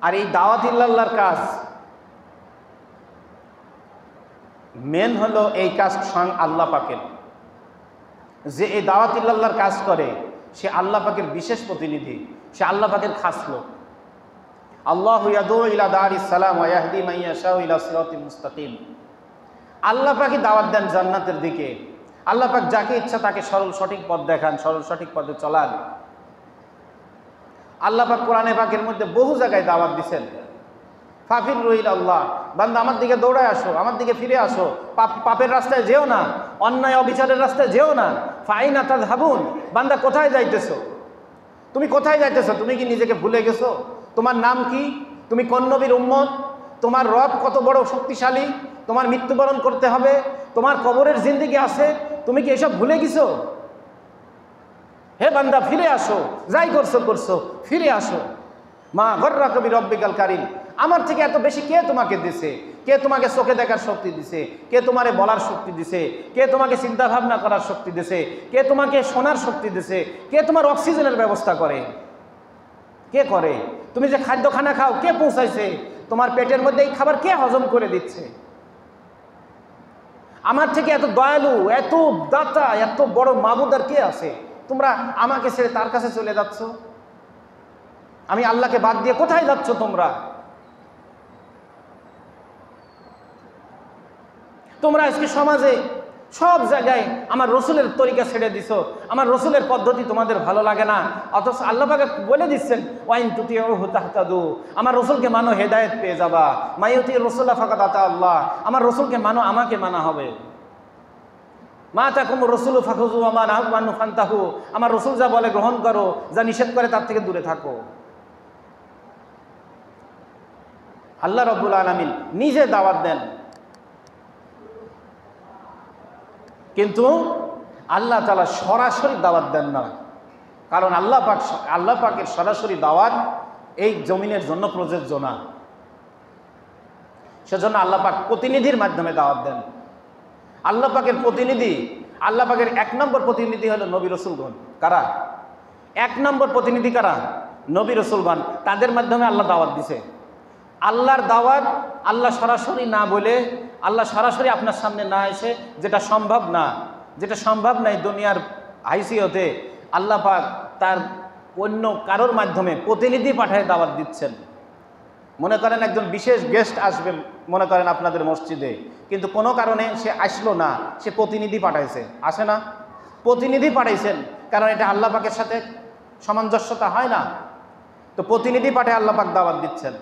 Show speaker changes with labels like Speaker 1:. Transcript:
Speaker 1: আর এই দাওয়াত ইল্লাল্লাহর কাজ মেন হলো এই কাজ স্বয়ং আল্লাহ পাকের। যে এই দাওয়াত ইল্লাল্লাহর কাজ করে সে আল্লাহ পাকের বিশেষ প্রতিনিধি, সে আল্লাহ পাকের খাস লোক। আল্লাহু ইয়াদউ ইলা দারিস সালাম ওয়া ইয়াহদি মান ইয়াশাউ ইলা সিরাতিল মুস্তাকিম। আল্লাহ পাকই দাওয়াত দেন জান্নাতের দিকে। আল্লাহ পাক যাকে ইচ্ছা তাকে সরল সঠিক পথ দেখান, সরল সঠিক পথে চলান। আল্লাহ পাক কোরআনে পাকের মধ্যে বহু জায়গায় দাওয়াত দিচ্ছেন, ফাফিরু ইলাল্লাহ, বান্দা আমার দিকে দৌড়ায় আসো, আমার দিকে ফিরে আসো, পাপের রাস্তায় যেও না, অন্যায় অবিচারের রাস্তায় যেও না। ফাইনা তাযহাবুন, বান্দা কোথায় যাইতেছো? তুমি কোথায় যাইতেছো? তুমি কি নিজেকে ভুলে গেছো? তোমার নাম কি? তুমি কোন নবীর উম্মত? তোমার রব কত বড় শক্তিশালী? তোমার মৃত্যুবরণ করতে হবে, তোমার কবরের জিন্দেগি আছে, তুমি কি এসব ভুলে গেছো? হে বান্দা ফিরে আসো, যাই করছো করছো, ফিরে আসো। মা গররাকা বিরব্বিকাল কারীম, আমার থেকে এত বেশি কে তোমাকে দিছে? কে তোমাকে চোখে দেখার শক্তি দিছে? কে তোমারে বলার শক্তি দিছে? কে তোমাকে চিন্তা ভাবনা করার শক্তি দিছে? কে তোমাকে শোনার শক্তি দিছে? কে তোমার অক্সিজেনের ব্যবস্থা করে? কে করে? তুমি যে খাদ্য খানা খাও কে পৌঁছাইছে? তোমার পেটের মধ্যে এই খাবার কে হজম করে দিচ্ছে? আমার থেকে এত দয়ালু, এত দাতা, এত বড় মাবুদ আর কে আছে? তোমরা আমাকে ছেড়ে তার কাছে চলে যাচ্ছ। আমি আল্লাহকে বাদ দিয়ে কোথায় যাচ্ছ তোমরা? তোমরা আজকে সমাজে সব জায়গায় আমার রসুলের তরিকা ছেড়ে দিছো, আমার রসুলের পদ্ধতি তোমাদের ভালো লাগে না, অথচ আল্লাহ পাক বলে দিচ্ছেন ওয়াইন তুতিউহু তাহতাদু, আমার রসুলকে মানো হেদায়েত পেয়ে যাবা। মাইয়ুতির রাসূলা ফাকাদ আতা আল্লাহ, আমার রসুলকে মানো, আমাকে মানা হবে। মা তাকুমুর রাসূলু ফাখুযু ওয়া মা নাহাকুম আনহু ফান্তাহু, আমার রসুল যা বলে গ্রহণ করো, যা নিষেধ করে তার থেকে দূরে থাকো। আল্লাহ রাব্বুল আলামিন নিজে দাওয়াত দেন, কিন্তু আল্লাহ তাআলা সরাসরি দাওয়াত দেন না। কারণ আল্লাহ পাকের সরাসরি দাওয়াত এই জমিনের জন্য প্রযোজ্য না। সেজন্য আল্লাহ পাক প্রতিনিধির মাধ্যমে দাওয়াত দেন। আল্লাহ পাকের প্রতিনিধি, আল্লাহ পাকের 1 নম্বর প্রতিনিধি হলো নবী রাসূলগণ। কারা 1 নম্বর প্রতিনিধি? কারা? নবী রাসূলগণ। তাদের মাধ্যমে আল্লাহ দাওয়াত দিছে। আল্লাহর দাওয়াত আল্লাহ সরাসরি না বলে, আল্লাহ সরাসরি আপনার সামনে না এসে, যেটা সম্ভব না, যেটা সম্ভব নাই দুনিয়ার হাইসিয়তে, আল্লাহ পাক তার অন্য কারোর মাধ্যমে প্রতিনিধি পাঠায় দাওয়াত দিচ্ছেন। মনে করেন একজন বিশেষ গেস্ট আসবে, মনে করেন আপনাদের মসজিদে, কিন্তু কোনো কারণে সে আসলো না, সে প্রতিনিধি পাঠাইছে, আসে না? প্রতিনিধি পাঠাইছেন, কারণ এটা আল্লাহ পাকের সাথে সামঞ্জস্যতা হয় না, তো প্রতিনিধি পাঠায় আল্লাহ পাক দাওয়াত দিচ্ছেন।